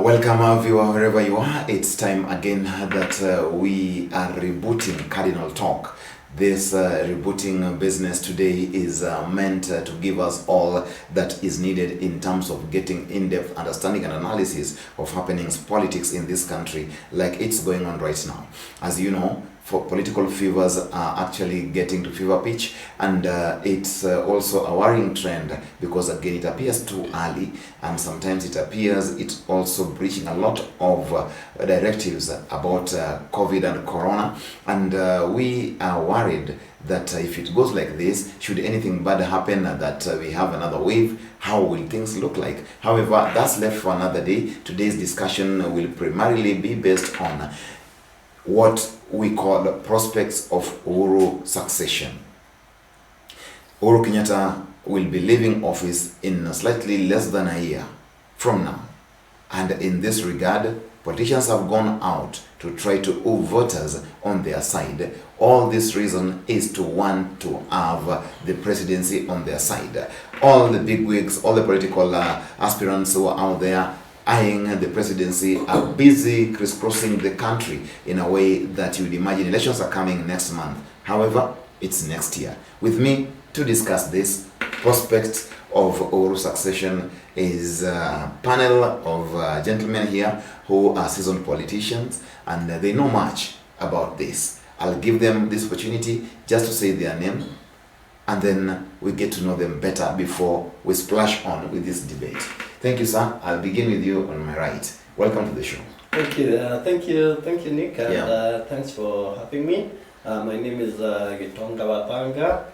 Welcome viewer wherever you are. It's time again that we are rebooting Cardinal Talk. This rebooting business today is meant to give us all that is needed in terms of getting in-depth understanding and analysis of happenings, politics in this country like it's going on right now. As you know, for political fevers are actually getting to fever pitch, and it's also a worrying trend because again it appears too early, and sometimes it appears it's also breaching a lot of directives about COVID and Corona, and we are worried that if it goes like this, should anything bad happen, that we have another wave, how will things look like? However, that's left for another day. Today's discussion will primarily be based on what we call the prospects of Uhuru succession. Uhuru Kenyatta will be leaving office in slightly less than a year from now. And in this regard, politicians have gone out to try to woo voters on their side. All this reason is to want to have the presidency on their side. All the bigwigs, all the political aspirants who are out there eyeing the presidency are busy crisscrossing the country in a way that you would imagine elections are coming next month. However, it's next year. With me to discuss this prospect of Uhuru succession is a panel of gentlemen here who are seasoned politicians, and they know much about this. I'll give them this opportunity just to say their name, and then we get to know them better before we splash on with this debate. Thank you, sir. I'll begin with you on my right. Welcome to the show. Thank you, Nick, and thanks for having me. My name is Gitonga Wapanga.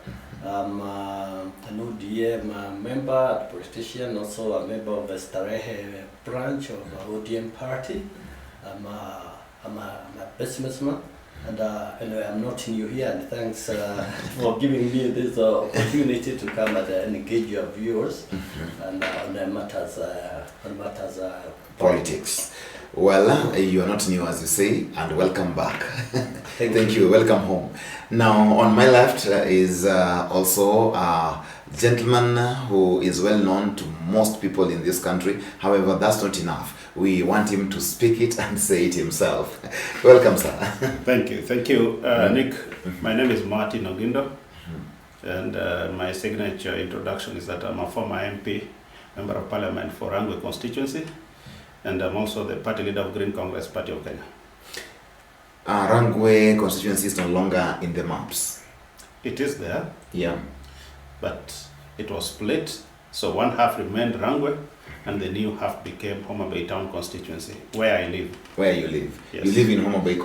I'm an ODM member, a politician, also a member of the Starehe branch of the ODM party. I'm a businessman. And anyway, I'm not new here, and thanks for giving me this opportunity to come and engage your viewers and on matters politics. Well, you are not new, as you say, and welcome back. Thank you. Welcome home. Now, on my left is also a gentleman who is well known to most people in this country. However, that's not enough. We want him to speak it and say it himself. Welcome, sir. Thank you, Nick. My name is Martin Ogindo, and my signature introduction is that I'm a former MP, Member of Parliament for Rangwe constituency, and I'm also the party leader of Green Congress Party of Kenya. Rangwe constituency is no longer in the maps. It is there, yeah, but it was split, so one half remained Rangwe, and the new half became Homa Bay Town constituency, where I live. Where you live? Yes. You live in Homa Bay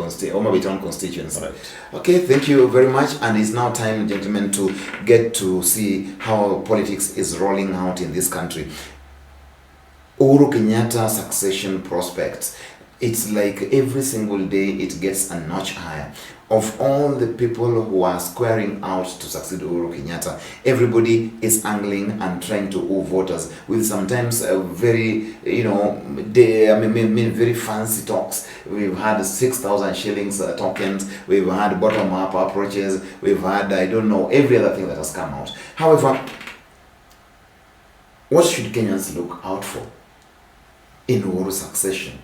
Town constituency. Right. Okay, thank you very much. And it's now time, gentlemen, to get to see how politics is rolling out in this country. Uhuru Kenyatta succession prospects. It's like every single day it gets a notch higher. Of all the people who are squaring out to succeed Uhuru Kenyatta, everybody is angling and trying to woo voters with sometimes very, very fancy talks. We've had 6,000 shillings tokens. We've had bottom-up approaches. We've had, I don't know, every other thing that has come out. However, what should Kenyans look out for in Uhuru succession?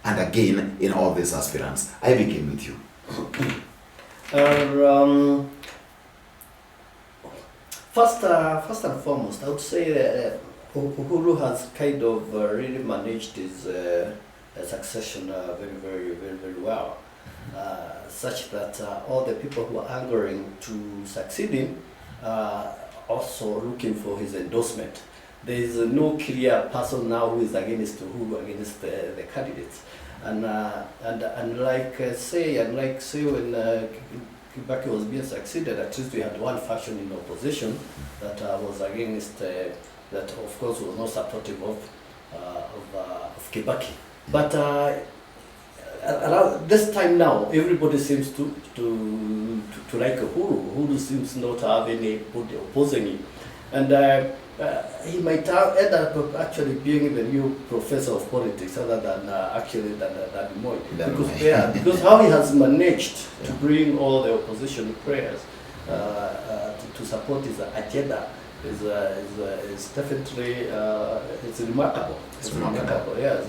And again, in all these aspirants, I begin with you. First and foremost, I would say Uhuru has kind of really managed his succession very well, such that all the people who are angering to succeed him are also looking for his endorsement. There is no clear person now who is against Uhuru, against the candidates. And like say when Kibaki was being succeeded, at least we had one faction in opposition that was against, that of course was not supportive of Kibaki. But around this time now, everybody seems to like Uhuru. Uhuru seems not to have anybody opposing him, and he might end up actually being the new professor of politics, other than than Moi, because how he has managed to bring all the opposition players to support his agenda is definitely it's remarkable. It's remarkable. Yeah, it's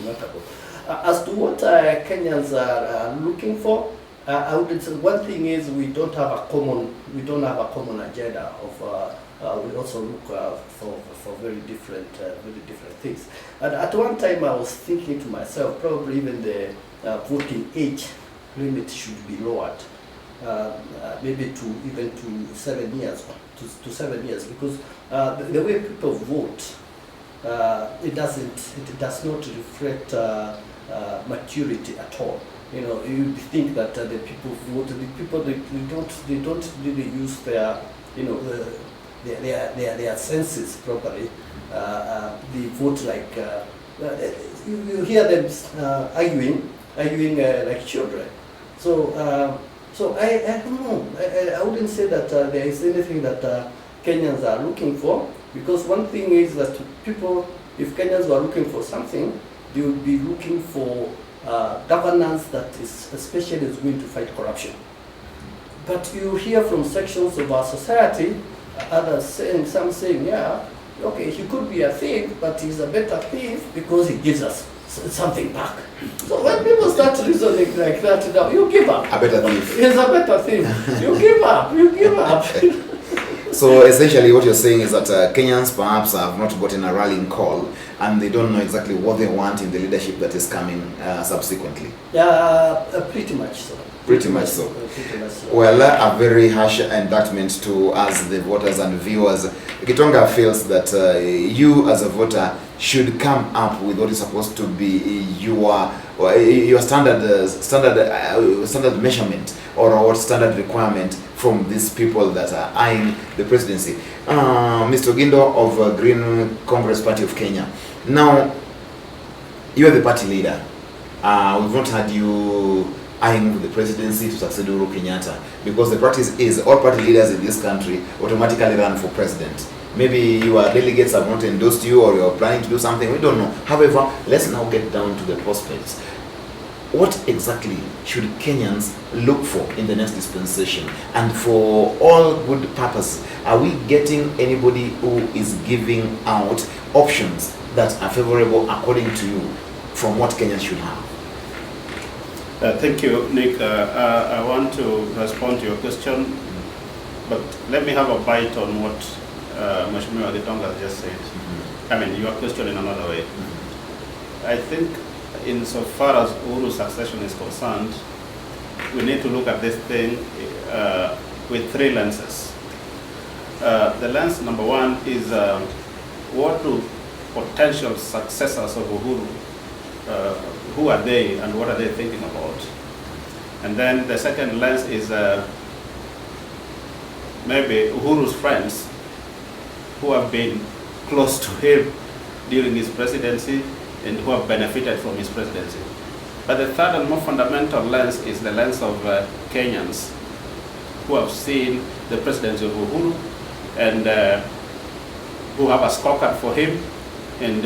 remarkable. As to what Kenyans are looking for, I would say one thing is we don't have a common agenda of. We also look for very different things. And at one time, I was thinking to myself, probably even the voting age limit should be lowered, maybe to 7 years, to 7 years, because the way people vote, it does not reflect maturity at all. You know, you think that the people vote, they don't really use their, you know, their senses properly. They vote like you hear them arguing like children. So I don't know. I wouldn't say that there is anything that Kenyans are looking for, because one thing is that people, if Kenyans were looking for something, they would be looking for governance that is especially is going to fight corruption. But you hear from sections of our society, others saying, some saying, yeah, okay, he could be a thief, but he's a better thief because he gives us something back. So when people start reasoning like that, now you give up. A better thief. He's a better thief. You give up. You give up. So essentially what you're saying is that Kenyans perhaps have not gotten a rallying call, and they don't know exactly what they want in the leadership that is coming subsequently. Yeah, pretty much so. Pretty much so. Pretty much so. Well, a very harsh indictment to us, the voters and viewers. Kitonga feels that you as a voter should come up with what is supposed to be your standard measurement, or what standard requirement from these people that are eyeing the presidency. Mr. Ogindo of Green Congress Party of Kenya. Now, you are the party leader. We've not had you eyeing the presidency to succeed Uhuru Kenyatta, because the practice is all party leaders in this country automatically run for president. Maybe your delegates have not endorsed you, or you're planning to do something, we don't know. However, let's now get down to the prospects. What exactly should Kenyans look for in the next dispensation? And for all good purpose, are we getting anybody who is giving out options that are favorable according to you from what Kenyans should have? Thank you, Nick. I want to respond to your question, but let me have a bite on what Mheshimiwa Gitonga just said. I mean, your question in another way. I think insofar as Uhuru's succession is concerned, we need to look at this thing with three lenses. The lens number one is what do potential successors of Uhuru, who are they and what are they thinking about? And then the second lens is maybe Uhuru's friends who have been close to him during his presidency and who have benefited from his presidency. But the third and more fundamental lens is the lens of Kenyans who have seen the presidency of Uhuru and who have a scorecard for him and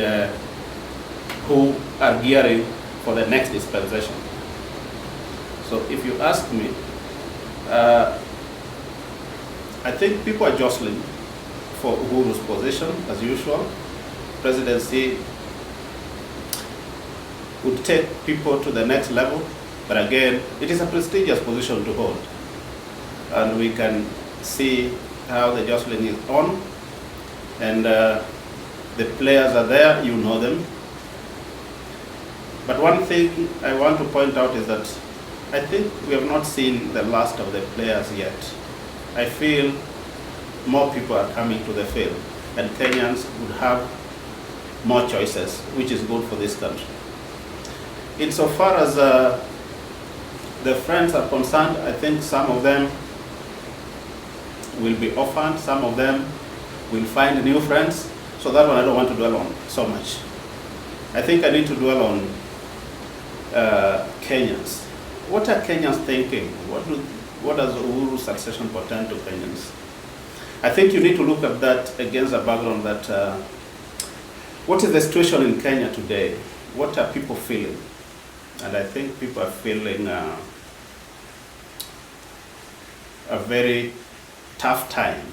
who are gearing for the next dispensation. So if you ask me, I think people are jostling for Uhuru's position as usual. Presidency would take people to the next level, but again, it is a prestigious position to hold. And we can see how the jostling is on, and the players are there, you know them. But one thing I want to point out is that I think we have not seen the last of the players yet. I feel more people are coming to the field, and Kenyans would have more choices, which is good for this country. Insofar as the friends are concerned, I think some of them will be orphaned, some of them will find new friends, so that one I don't want to dwell on so much. I think I need to dwell on Kenyans. What are Kenyans thinking? What does Uhuru's succession portend to Kenyans? I think you need to look at that against the background that what is the situation in Kenya today? What are people feeling? And I think people are feeling a very tough time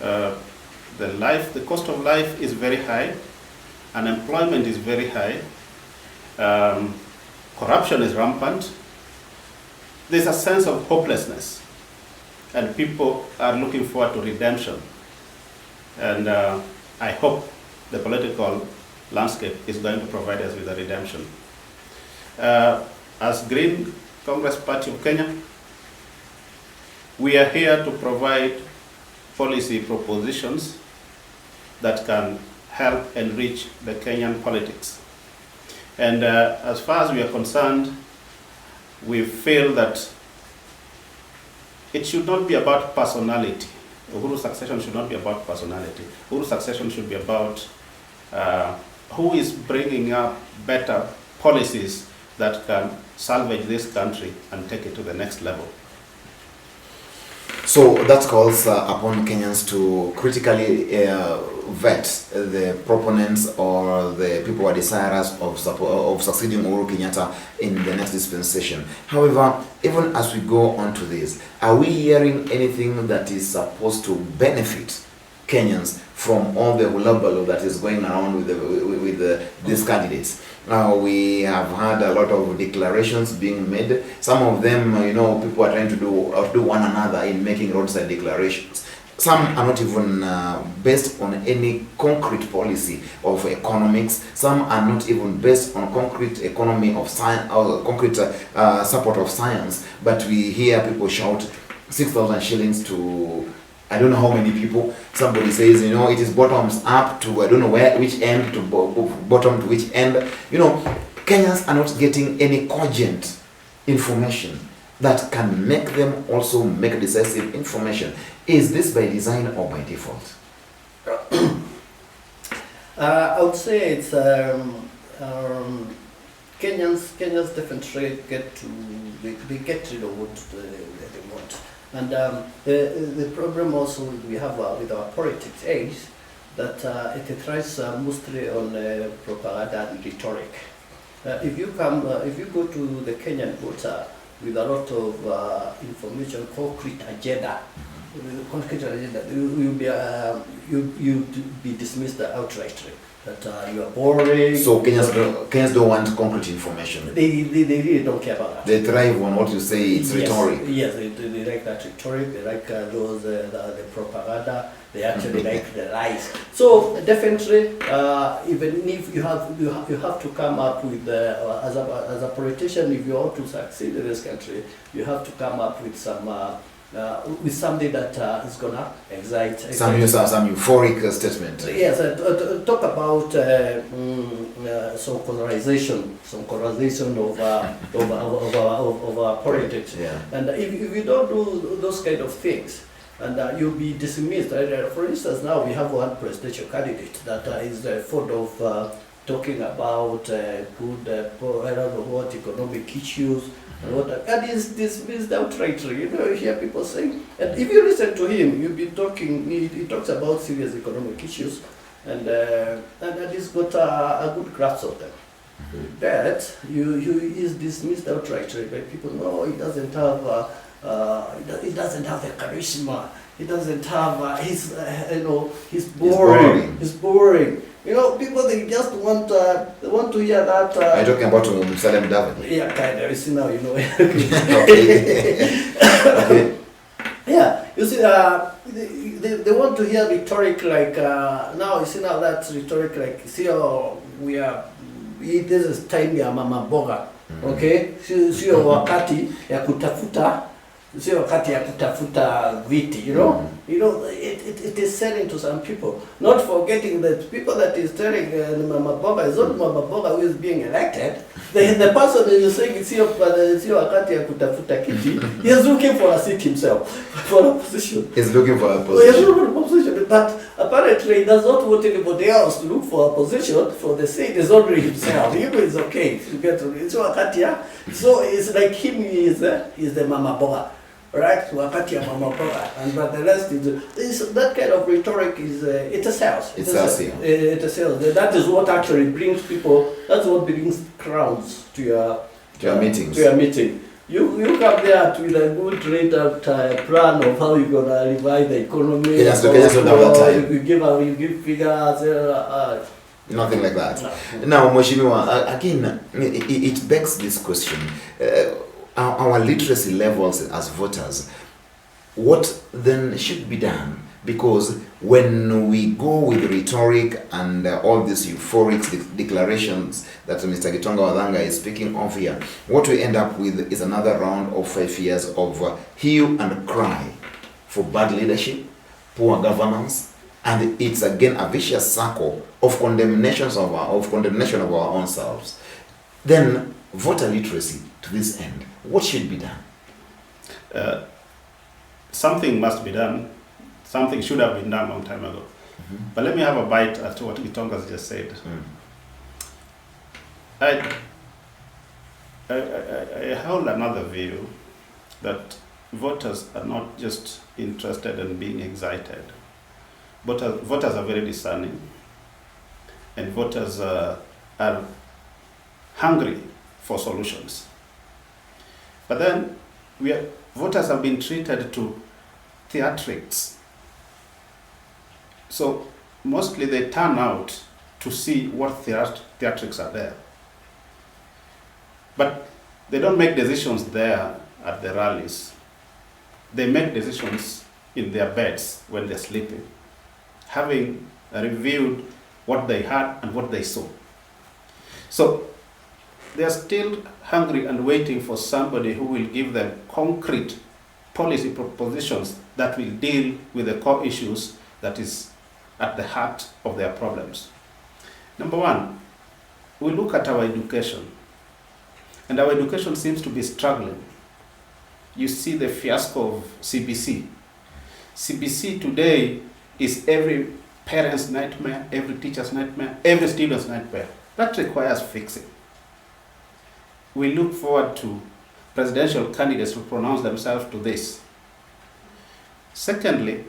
the cost of life is very high, unemployment is very high, corruption is rampant. There's a sense of hopelessness, and people are looking forward to redemption. And I hope the political landscape is going to provide us with a redemption. As Green Congress Party of Kenya, we are here to provide policy propositions that can help enrich the Kenyan politics. And as far as we are concerned, we feel that it should not be about personality. Uhuru's succession should not be about personality. Uhuru's succession should be about who is bringing up better policies that can salvage this country and take it to the next level. So that calls upon Kenyans to critically vet the proponents or the people who are desirous of succeeding Uhuru Kenyatta in the next dispensation. However, even as we go on to this, are we hearing anything that is supposed to benefit Kenyans from all the hullabaloo that is going around with these candidates? We have had a lot of declarations being made. Some of them, people are trying to outdo one another in making roadside declarations. Some are not even based on any concrete policy of economics. Some are not even based on concrete economy of science or concrete support of science. But we hear people shout 6,000 shillings to I don't know how many people. Somebody says, it is bottoms up to I don't know which end to bottom to which end. Kenyans are not getting any cogent information that can make them also make decisive information. Is this by design or by default? I would say it's Kenyans definitely get rid of what they want. And the problem also we have with our politics is that it thrives mostly on propaganda and rhetoric. If you go to the Kenyan voter with a lot of information, concrete agenda, you'd be dismissed outrightly. That you are boring. So Kenyans don't want concrete information. They really don't care about that. They thrive on what you say. It's rhetoric. Yes, they like that rhetoric. They like the propaganda. They actually like the lies. So definitely, even if you have to come up with as a politician, if you want to succeed in this country, you have to come up with with something that is gonna excite. Some euphoric statement. Yes, talk about some polarization of our politics. Yeah. And if you don't do those kind of things, and you'll be dismissed. For instance, now we have one presidential candidate that is fond of talking about good, I don't know what, economic issues. And is dismissed outrightly. You hear people saying, and if you listen to him, you'll be talking. He talks about serious economic issues, and he's got a good grasp of them. But he is dismissed outrightly by people. No, he doesn't have. He doesn't have the charisma. He doesn't have. He's boring. He's boring. People they just want to hear that. Are you talking about Salem David? Yeah, kind of. You see now, Okay. Yeah, you see, they want to hear rhetoric like now. You see now that rhetoric like this is time ya mama boga, okay? Sio wakati ya kutafuta. Sio wakati ya kutafuta viti, it is selling to some people. Not forgetting that people that is telling Mama Boga is not Mama Boga who is being elected. The person that is saying sio wakati ya kutafuta kiti, he is looking for a seat himself, for a position. He's looking for a position. He's looking for a position, but apparently he does not want anybody else to look for a position for the sake. It's only himself. It's okay to get to it. So it's like him. He is the Mama Boga. Right, wakati ya mama boga, and but the rest is that kind of rhetoric is it sells. It sells. That is what actually brings people. That's what brings crowds to your meetings. To your meeting. You come there with a good rate out plan of how you're gonna revive the economy. Yes, okay, just don't have that time. You give figures. Nothing like that. No. Now, Mheshimiwa, again, it begs this question. Our literacy levels as voters, what then should be done? Because when we go with rhetoric and all these euphoric declarations that Mr. Gitonga Wadhanga is speaking of here, what we end up with is another round of 5 years of hue and cry for bad leadership, poor governance, and it's again a vicious circle of condemnation of our own selves. Then voter literacy to this end, what should be done? Something must be done. Something should have been done a long time ago. But let me have a bite at what Gitonga's just said. I hold another view that voters are not just interested in being excited. Voters are very discerning, and voters are hungry for solutions. But then voters have been treated to theatrics. So mostly they turn out to see what theatrics are there. But they don't make decisions there at the rallies. They make decisions in their beds when they're sleeping, having reviewed what they heard and what they saw. So they are still hungry and waiting for somebody who will give them concrete policy propositions that will deal with the core issues that is at the heart of their problems. Number one, we look at our education, and our education seems to be struggling. You see the fiasco of CBC. CBC today is every parent's nightmare, every teacher's nightmare, every student's nightmare. That requires fixing. We look forward to presidential candidates to pronounce themselves to this. Secondly,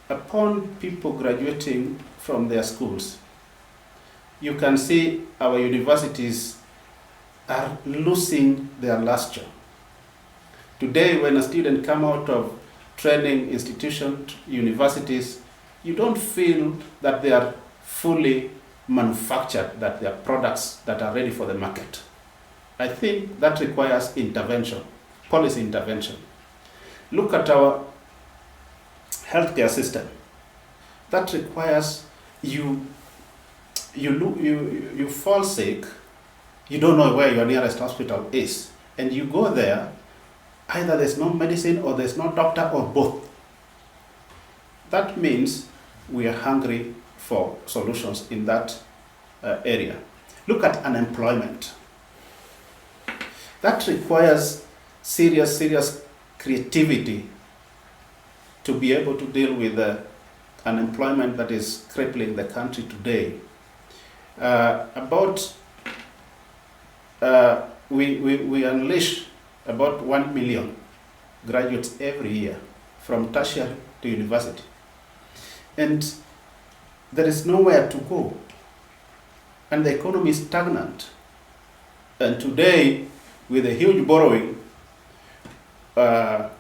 upon people graduating from their schools, you can see our universities are losing their luster. Today, when a student comes out of training institution, universities, you don't feel that they are fully manufactured, that they are products that are ready for the market. I think that requires intervention, policy intervention. Look at our healthcare system. That requires you fall sick, you don't know where your nearest hospital is, and you go there, either there's no medicine or there's no doctor or both. That means we are hungry for solutions in that area. Look at unemployment. That requires serious creativity to be able to deal with the unemployment that is crippling the country today. We unleash about 1 million graduates every year from tertiary to university. And there is nowhere to go. And the economy is stagnant. And today, with a huge borrowing, all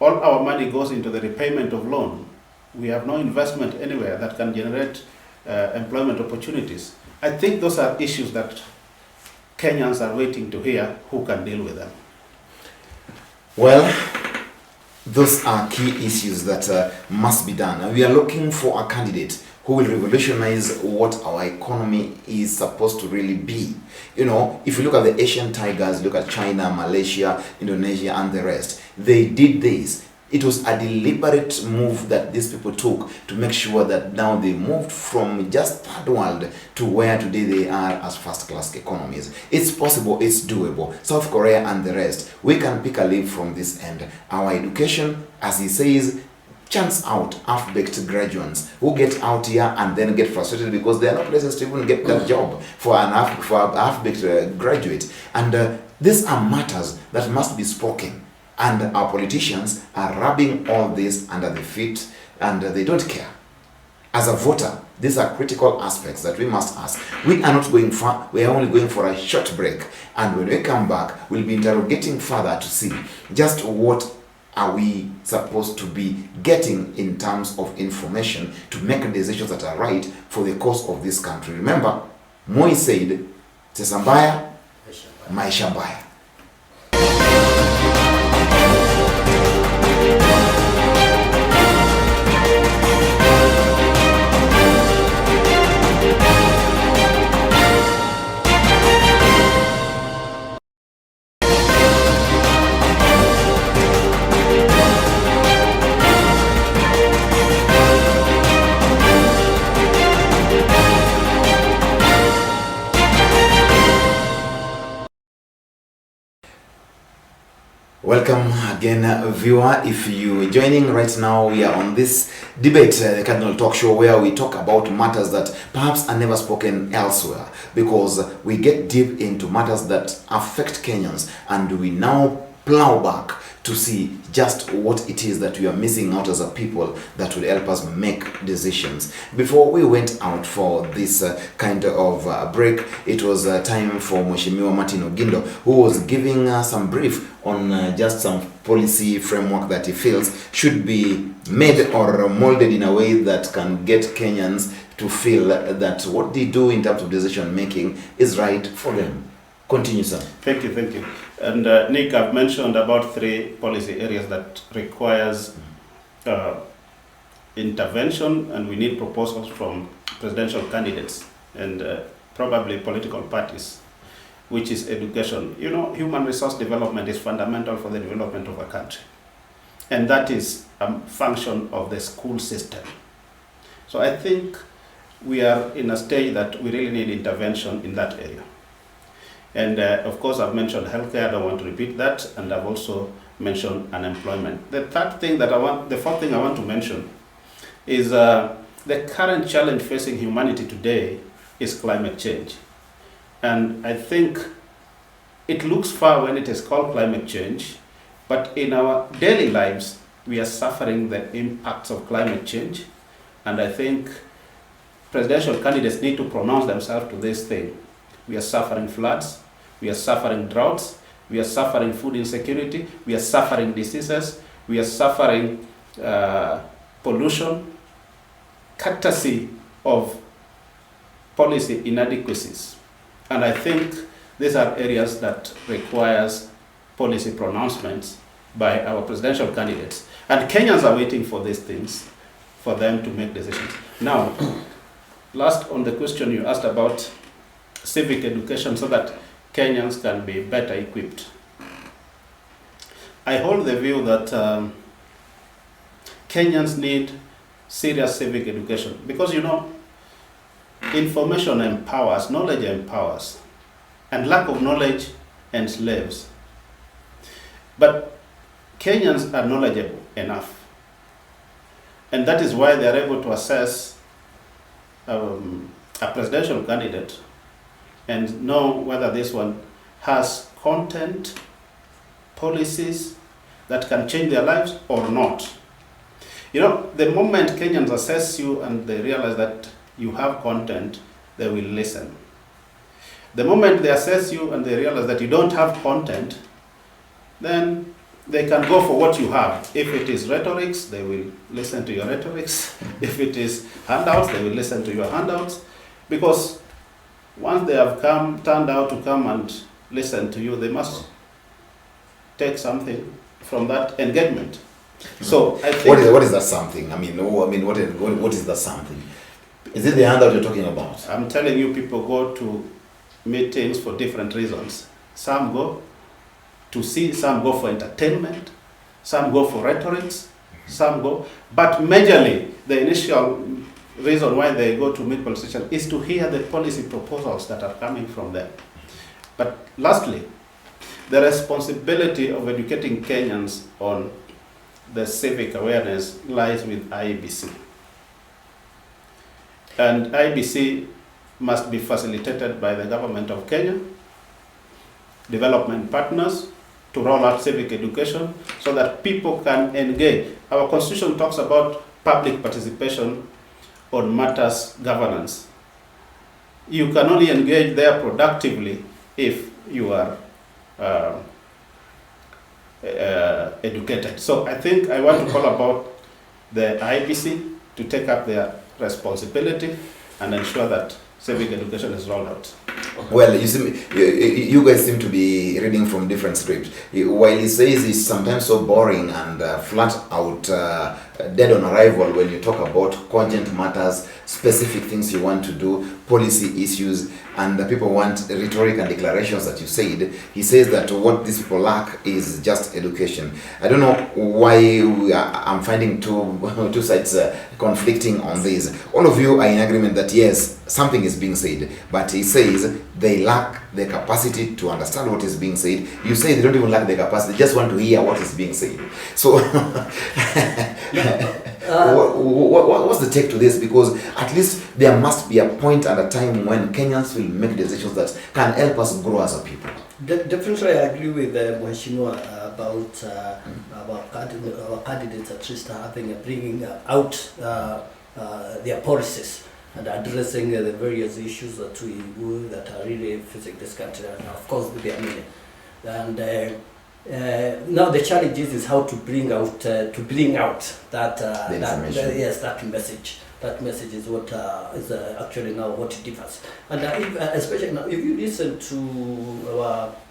our money goes into the repayment of loan. We have no investment anywhere that can generate employment opportunities. I think those are issues that Kenyans are waiting to hear who can deal with them. Well, those are key issues that must be done. We are looking for a candidate who will revolutionize what our economy is supposed to really be. You know, if you look at the Asian tigers, look at China, Malaysia, Indonesia, and the rest, they did this. It was a deliberate move that these people took to make sure that now they moved from just third world to where today they are as first-class economies. It's possible, it's doable. South Korea and the rest, we can pick a leaf from this end. Our education, as he says, churns out half-baked graduates who get out here and then get frustrated because there are no places to even get that job for a half-baked graduate. And these are matters that must be spoken. And our politicians are rubbing all this under the feet, and they don't care. as a voter, these are critical aspects that we must ask. We are not going far, we are only going for a short break. And when we come back, we'll be interrogating further to see just what are we supposed to be getting in terms of information to make decisions that are right for the cause of this country. Remember, Moi said, Sesa mbaya, maisha mbaya. Welcome again, viewer. If you're joining right now, we are on this debate, the Cardinal Talk Show, where we talk about matters that perhaps are never spoken elsewhere, because we get deep into matters that affect Kenyans, and we now plow back to see just what it is that we are missing out as a people that will help us make decisions. Before we went out for this kind of break, it was time for Mheshimiwa Martin Ogindo, who was giving some brief on just some policy framework that he feels should be made or molded in a way that can get Kenyans to feel that what they do in terms of decision making is right for them. Continue, sir. Thank you, thank you. And Nick, I've mentioned about 3 policy areas that requires intervention, and we need proposals from presidential candidates and probably political parties, which is education. You know, human resource development is fundamental for the development of a country, and that is a function of the school system. So I think we are in a stage that we really need intervention in that area. And of course, I've mentioned healthcare. I don't want to repeat that. And I've also mentioned unemployment. The fourth thing I want to mention is the current challenge facing humanity today is climate change. And I think it looks far when it is called climate change, but in our daily lives, we are suffering the impacts of climate change. And I think presidential candidates need to pronounce themselves to this thing. We are suffering floods. We are suffering droughts, we are suffering food insecurity, we are suffering diseases, we are suffering pollution, courtesy of policy inadequacies. And I think these are areas that requires policy pronouncements by our presidential candidates. And Kenyans are waiting for these things, for them to make decisions. Now, last on the question you asked about civic education so that Kenyans can be better equipped. I hold the view that Kenyans need serious civic education because, you know, information empowers, knowledge empowers, and lack of knowledge enslaves. But Kenyans are knowledgeable enough, and that is why they are able to assess a presidential candidate and know whether this one has content, policies that can change their lives or not. You know, the moment Kenyans assess you and they realize that you have content, they will listen. The moment they assess you and they realize that you don't have content, then they can go for what you have. If it is rhetorics, they will listen to your rhetorics. If it is handouts, they will listen to your handouts. Because once they have turned out to come and listen to you, they must take something from that engagement. So I think what is that something? What is that something? Is it the handout you're talking about? I'm telling you, people go to meetings for different reasons. Some go to see, some go for entertainment, some go for rhetorics, some go. But majorly, the initial reason why they go to meet politicians is to hear the policy proposals that are coming from them. But lastly, the responsibility of educating Kenyans on the civic awareness lies with IEBC. And IEBC must be facilitated by the government of Kenya, development partners, to roll out civic education so that people can engage. Our constitution talks about public participation on matters governance. You can only engage there productively if you are educated. So I think I want to call about the IBC to take up their responsibility and ensure that civic education is rolled out. Well, you see, you guys seem to be reading from different scripts. While he says it's sometimes so boring and flat out, dead on arrival when you talk about cogent matters, specific things you want to do, policy issues, and the people want rhetoric and declarations that you said. He says that what these people lack is just education. I don't know why I'm finding two sides conflicting on this. All of you are in agreement that yes, something is being said, but he says they lack the capacity to understand what is being said. You say they don't even lack the capacity, they just want to hear what is being said. So what's the take to this? Because at least there must be a point and a time when Kenyans will make decisions that can help us grow as a people. Definitely, I agree with Mheshimiwa about our candidates at least bringing out their policies and addressing the various issues that are really facing this country. And of course, there are many. And now the challenge is how to bring out that that message. That message is what is actually now what differs. And especially now, if you listen to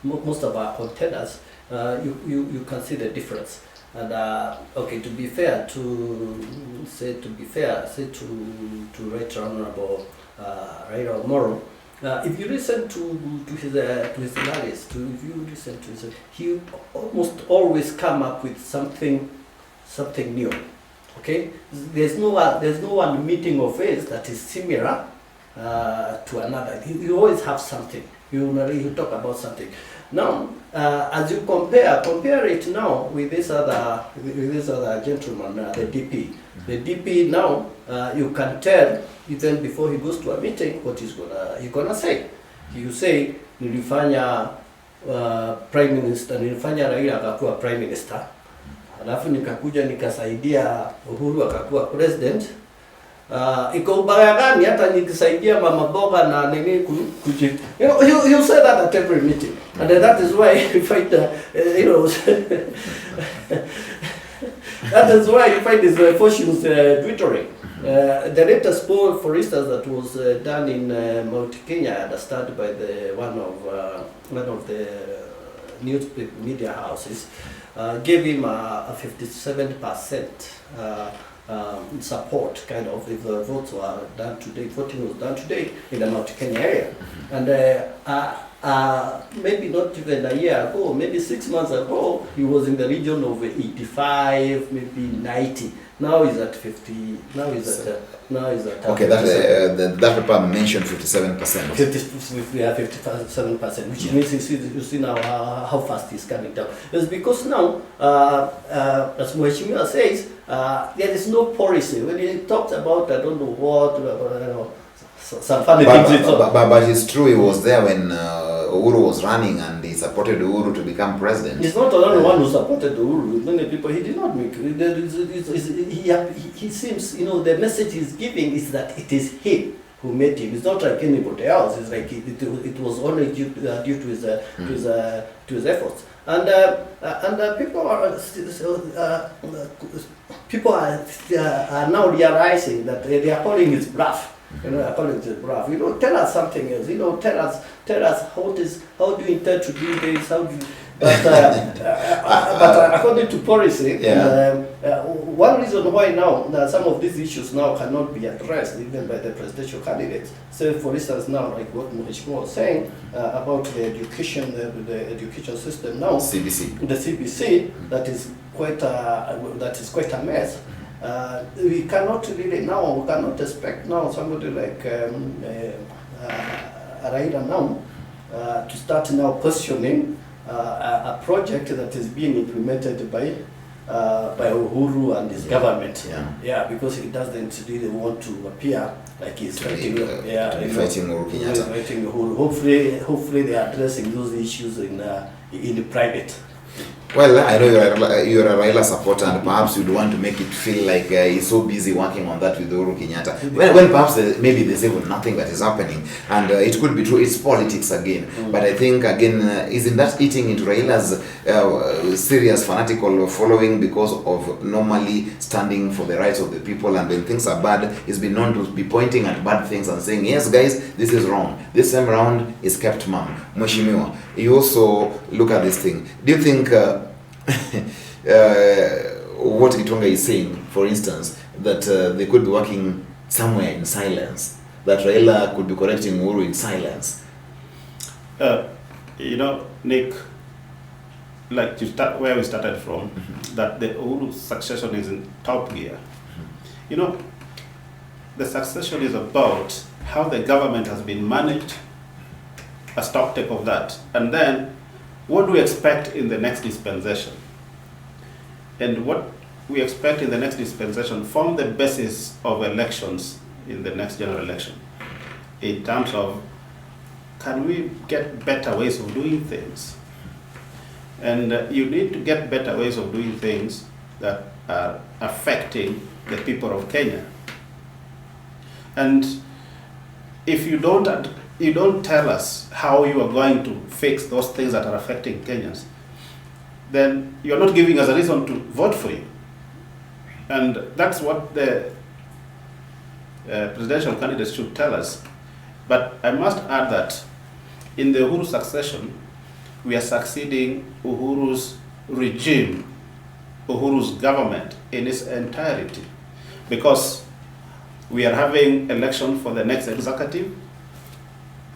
most of our contenders, you can see the difference. And okay, to be fair, say to Right Honorable Raila Omoro, if you listen to his rallies, he almost always come up with something new. Okay, there's no one meeting of his that is similar to another. You always have something. You talk about something. Now, as you compare it now with this other gentleman, the DP. The DP now, you can tell even before he goes to a meeting what he's gonna say. You say nilifanya prime minister, nilifanya Raila akakuwa prime minister, alafu nikakuja nikasaidia Uhuru akakuwa president. Iko ubaya gani hata nikisaidia mama boga na nini kuji. You say that at every meeting, and that is why you find that is why you find his fortunes dwindling. The latest poll, for instance, that was done in Mount Kenya, I understand by one of the news media houses, gave him a 57% support, kind of, if the votes were done today, voting was done today in the Mount Kenya area. And maybe not even a year ago, maybe 6 months ago, he was in the region of 85, maybe 90. Now he's at 50. Now he's at. Okay, that paper mentioned 57%. 57%, which means you see now how fast he's coming down. It's because now, as Mheshimiwa says, there is no policy. When he talks about I don't know what, some funny things. But it's true, he was there when Uhuru was running and he supported Uhuru to become president. He's not the only one who supported Uhuru. Many people he did not make. He seems, the message he's giving is that it is him who made him. It's not like anybody else. It's like it was only due to his efforts. And people are now realizing that they are calling his bluff. According to bluff. Tell us something else. Tell us how do you intend to do this? But according to policy, one reason why now some of these issues now cannot be addressed even by the presidential candidates. So, for instance, now like what Mheshimiwa was saying about the education system now, the CBC, that is quite a mess. We cannot expect now somebody like Raila now to start now questioning a project that is being implemented by Uhuru and his government. Yeah, because he doesn't really want to appear like he's fighting Uhuru. Hopefully they are addressing those issues in private. Well, I know you're a Raila supporter, and perhaps you'd want to make it feel like he's so busy working on that with Uhuru Kenyatta. When perhaps maybe there's even nothing that is happening, and it could be true. It's politics again. But I think again, isn't that eating into Raila's serious fanatical following because of normally standing for the rights of the people, and when things are bad, he's been known to be pointing at bad things and saying, yes, guys, this is wrong. This time around is kept mum. Mheshimiwa, you also look at this thing. Do you think what Gitonga is saying, for instance, that they could be working somewhere in silence, that Raila could be correcting Uhuru in silence? You know, Nick, like to start where we started from, that the Uhuru succession is in top gear. You know, the succession is about how the government has been managed, a stock take of that, and then what do we expect in the next dispensation? And what we expect in the next dispensation form the basis of elections in the next general election, in terms of, can we get better ways of doing things? And you need to get better ways of doing things that are affecting the people of Kenya. And if you don't tell us how you are going to fix those things that are affecting Kenyans, then you're not giving us a reason to vote for you. And that's what the presidential candidates should tell us. But I must add that in the Uhuru succession, we are succeeding Uhuru's regime, Uhuru's government in its entirety, because we are having election for the next executive,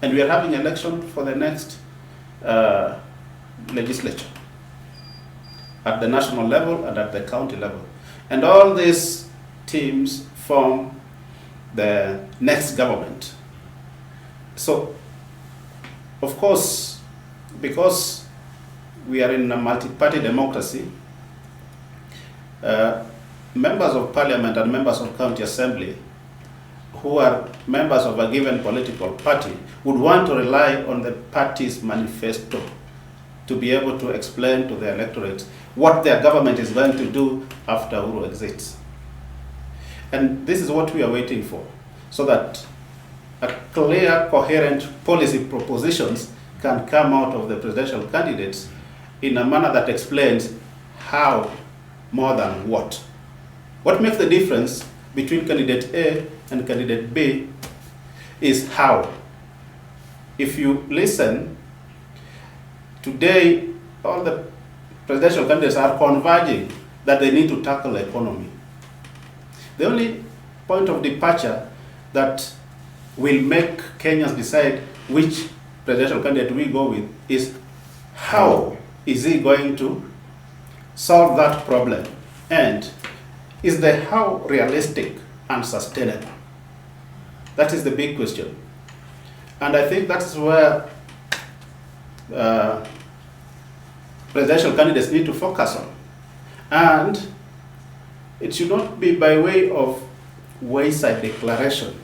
and we are having election for the next legislature at the national level and at the county level. And all these teams form the next government. So, of course, because we are in a multi-party democracy, members of parliament and members of county assembly who are members of a given political party would want to rely on the party's manifesto to be able to explain to the electorate what their government is going to do after Uhuru exits. And this is what we are waiting for, so that a clear, coherent policy propositions can come out of the presidential candidates in a manner that explains how more than what. What makes the difference between candidate A and candidate B is how. If you listen, today all the presidential candidates are converging that they need to tackle the economy. The only point of departure that will make Kenyans decide which presidential candidate we go with is how is he going to solve that problem, and is the how realistic and sustainable? That is the big question. And I think that's where presidential candidates need to focus on. And it should not be by way of wayside declaration.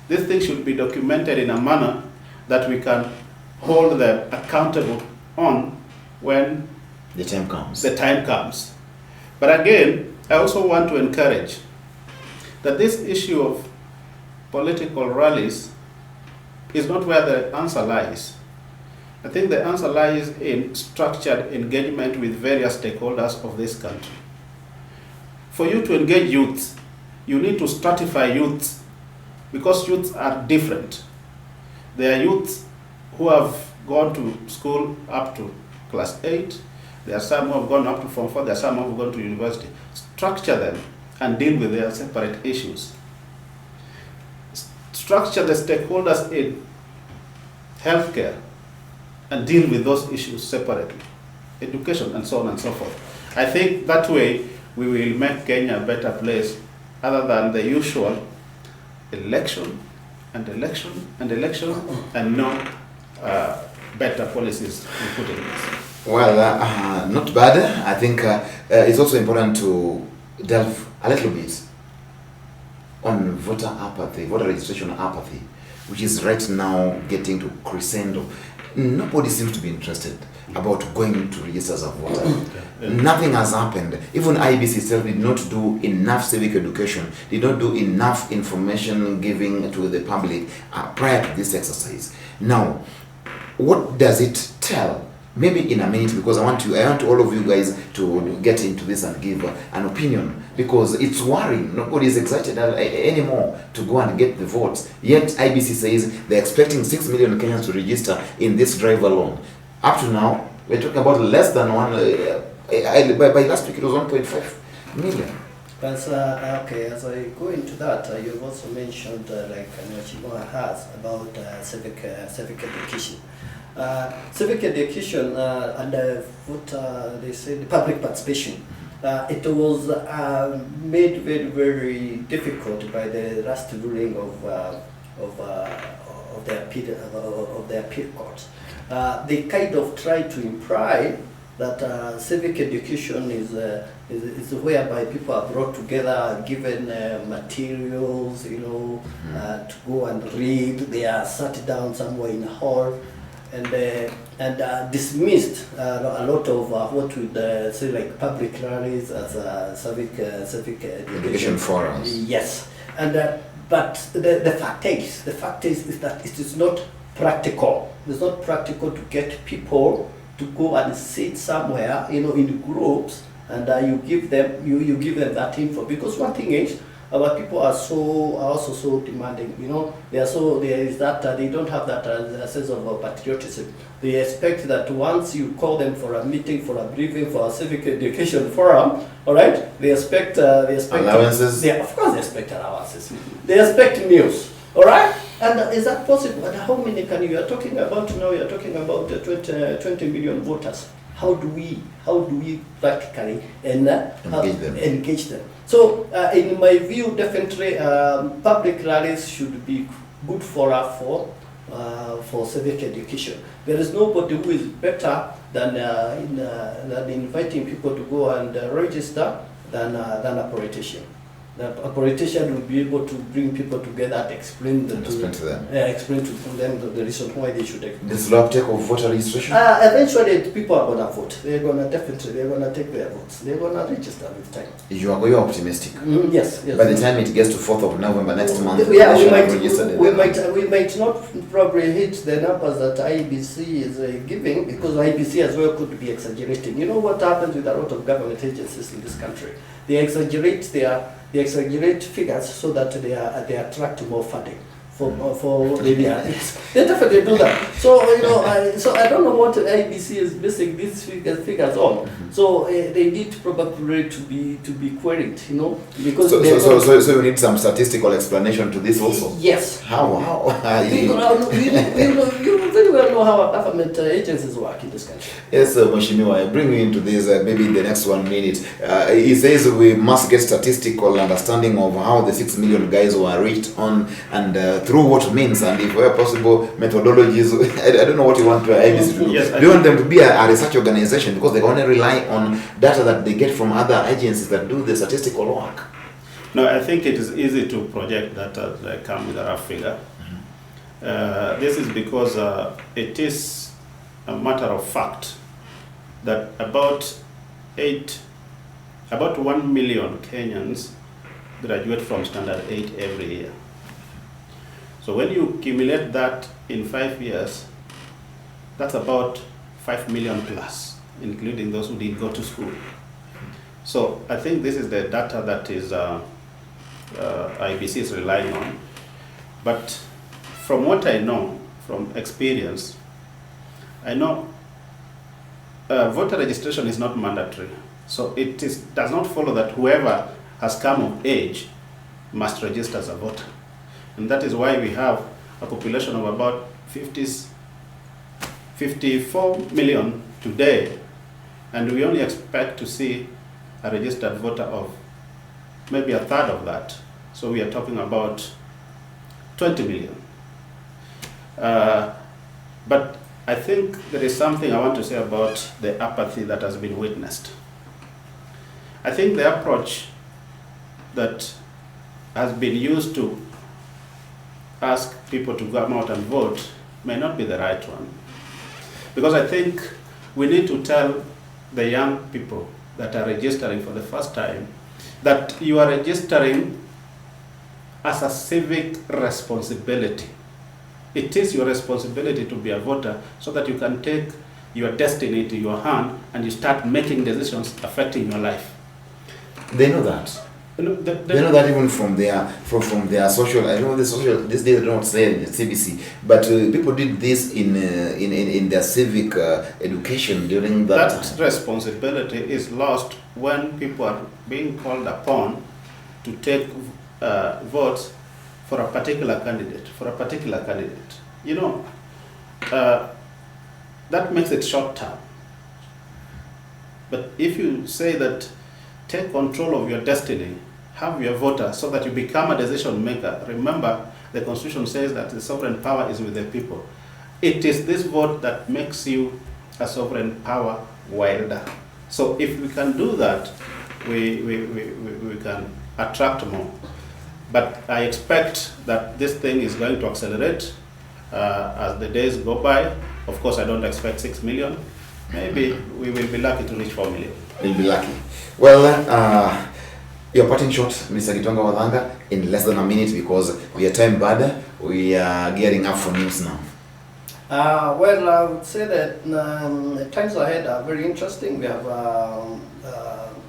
This thing should be documented in a manner that we can hold them accountable on when the time comes. But again, I also want to encourage that this issue of political rallies is not where the answer lies. I think the answer lies in structured engagement with various stakeholders of this country. For you to engage youth, you need to stratify youth, because youths are different. There are youths who have gone to school up to class 8. There are some who have gone up to Form 4. There are some who have gone to university. Structure them and deal with their separate issues. Structure the stakeholders in healthcare and deal with those issues separately. Education and so on and so forth. I think that way we will make Kenya a better place, other than the usual election and election and election and no better policies we put in place. Well, not bad. I think it's also important to delve a little bit on voter apathy, voter registration apathy, which is right now getting to crescendo. Nobody seems to be interested. about going to register as a voter. Nothing has happened. Even IBC itself did not do enough civic education, did not do enough information giving to the public prior to this exercise. Now, what does it tell? Maybe in a minute, because I want all of you guys to get into this and give an opinion, because it's worrying. Nobody is excited anymore to go and get the votes. Yet IBC says they're expecting 6 million Kenyans to register in this drive alone. Up to now, we're talking about less than one. By last week, it was 1.5 million. But okay, as I go into that, you've also mentioned like Chibona has about civic education. Civic education and what they say, the public participation. It was made very, very difficult by the last ruling of the appeal court. They kind of try to imply that civic education is whereby people are brought together, given materials, to go and read. They are sat down somewhere in a hall, and dismissed a lot of what would say like public rallies as civic education forums. Yes, and but the fact is that it is not practical. It's not practical to get people to go and sit somewhere, in groups, and you give them that info. Because one thing is, our people are also so demanding. There is that they don't have that sense of patriotism. They expect that once you call them for a meeting, for a briefing, for a civic education forum, all right, they expect allowances. Of course, they expect allowances. They expect news. All right, and is that possible? And how many you are talking about now? You are talking about 20 million voters. How do we practically engage them? So, in my view, definitely, public rallies should be good for civic education. There is nobody who is better than inviting people to go and register than a politician. A politician will be able to bring people together and explain to them the reason why they should. This slow uptake of voter registration. Eventually, people are gonna vote. They're gonna take their votes. They're gonna register with time. You are optimistic. Yes. By the time it gets to 4th of November next month, we might not probably hit the numbers that IBC is giving, because IBC as well could be exaggerating. You know what happens with a lot of government agencies in this country? They exaggerate figures so that they attract more funding for they definitely do that. So so I don't know what IBC is basing these figures on. So they need probably to be queried, because so you need some statistical explanation to this also. Yes. How? You very well know how government agencies work in this country. Yes, Mheshimiwa, I bring you into this maybe in the next 1 minute. He says we must get statistical understanding of how the 6 million guys were reached on and through what means, and if where possible methodologies. I don't know what you want to IBC to do. Yes, do you want them to be a research organization, because they can only rely on data that they get from other agencies that do the statistical work? No, I think it is easy to project data that come with a rough figure. This is because it is a matter of fact that about 1 million Kenyans graduate from Standard 8 every year. So when you accumulate that in 5 years, that's about 5 million plus, including those who didn't go to school. So I think this is the data that is IBC is relying on. But from what I know, from experience, I know voter registration is not mandatory. So it does not follow that whoever has come of age must register as a voter. And that is why we have a population of about 54 million today, and we only expect to see a registered voter of maybe a third of that. So we are talking about 20 million. But I think there is something I want to say about the apathy that has been witnessed. I think the approach that has been used to ask people to come out and vote may not be the right one. Because I think we need to tell the young people that are registering for the first time that you are registering as a civic responsibility. It is your responsibility to be a voter so that you can take your destiny into your hand and you start making decisions affecting your life. They know that. They know that even from their social. I know the social. This day they don't say in the CBC, but people did this in their civic education during that time. That responsibility is lost when people are being called upon to take votes for a particular candidate. You know, that makes it short term. But if you say that take control of your destiny, have your voter so that you become a decision maker. Remember, the Constitution says that the sovereign power is with the people. It is this vote that makes you a sovereign power wielder. So if we can do that, we can attract more. But I expect that this thing is going to accelerate as the days go by. Of course, I don't expect 6 million. Maybe we will be lucky to reach 4 million. We'll be lucky. Well, your parting shot, Mr. Gitonga Wadhanga, in less than a minute because we are time bad. We are gearing up for news now. Well, I would say that times ahead are very interesting. We have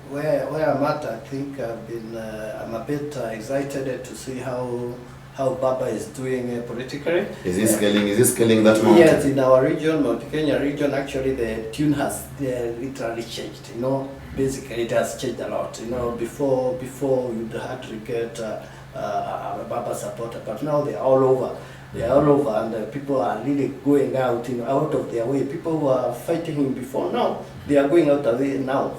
where I'm at. I think I'm a bit excited to see how Baba is doing politically. Is he scaling that mountain? Yes, in our region, Mount Kenya region, actually the tune has literally changed. You know, basically it has changed a lot. You know, before you'd had to get a Baba supporter, but now they're all over. They're all over, and people are really going out, you know, out of their way. People who are fighting him before, now they are going out of their way now,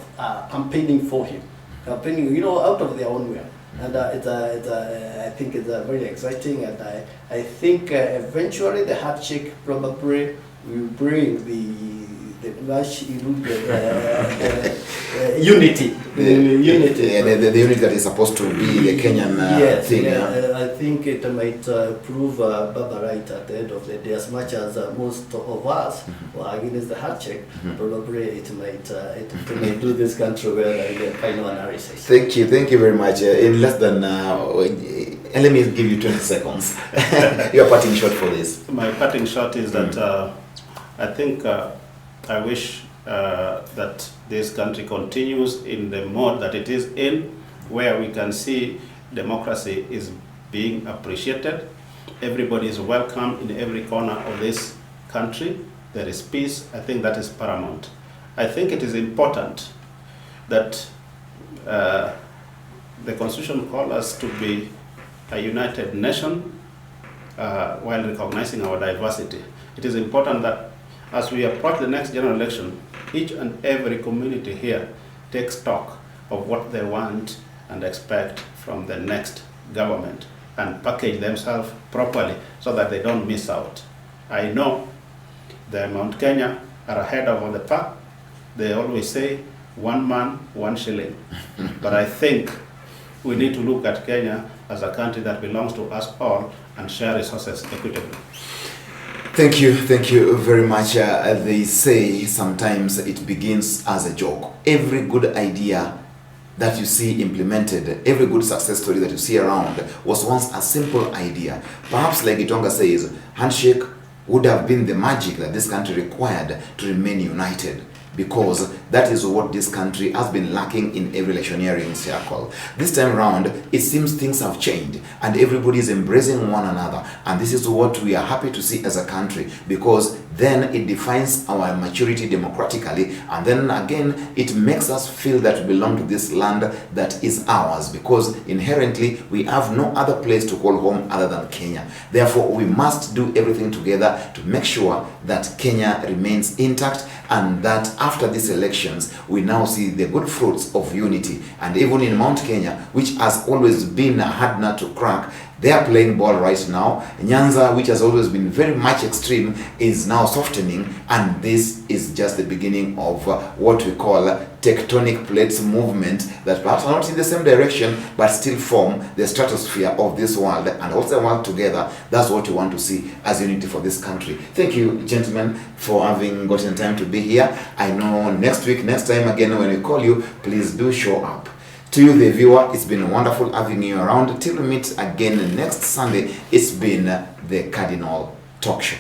campaigning for him, you know, out of their own way. And I think it's very exciting, and I think eventually the handshake probably will bring the unity. The unity that is supposed to be the Kenyan thing. Yeah, I think it might prove Baba right at the end of the day. As much as most of us were against the handshake, probably it might do this country well in the final analysis. Thank you very much. In less than let me give you 20 seconds. Your parting shot for this. My parting shot is that I think I wish that this country continues in the mode that it is in, where we can see democracy is being appreciated. Everybody is welcome in every corner of this country. There is peace. I think that is paramount. I think it is important that the Constitution calls us to be a united nation while recognizing our diversity. It is important that as we approach the next general election, each and every community here takes stock of what they want and expect from the next government and package themselves properly so that they don't miss out. I know the Mount Kenya are ahead of the pack. They always say, one man, one shilling. But I think we need to look at Kenya as a country that belongs to us all and share resources equitably. Thank you very much. They say sometimes it begins as a joke. Every good idea that you see implemented, every good success story that you see around was once a simple idea. Perhaps like Gitonga says, handshake would have been the magic that this country required to remain united, because that is what this country has been lacking in every electioneering circle. This time around, it seems things have changed and everybody is embracing one another, and this is what we are happy to see as a country, because then it defines our maturity democratically, and then again it makes us feel that we belong to this land that is ours, because inherently we have no other place to call home other than Kenya. Therefore, we must do everything together to make sure that Kenya remains intact, and that after these elections we now see the good fruits of unity. And even in Mount Kenya, which has always been a hard nut to crack, They are playing ball right now. Nyanza, which has always been very much extreme, is now softening, and this is just the beginning of what we call tectonic plates movement that perhaps are not in the same direction but still form the stratosphere of this world and also the world together. That's what we want to see as unity for this country. Thank you, gentlemen, for having gotten time to be here. I know next time again when we call you, please do show up. To you, the viewer, it's been wonderful having you around. Till we meet again next Sunday, it's been the Cardinal Talk Show.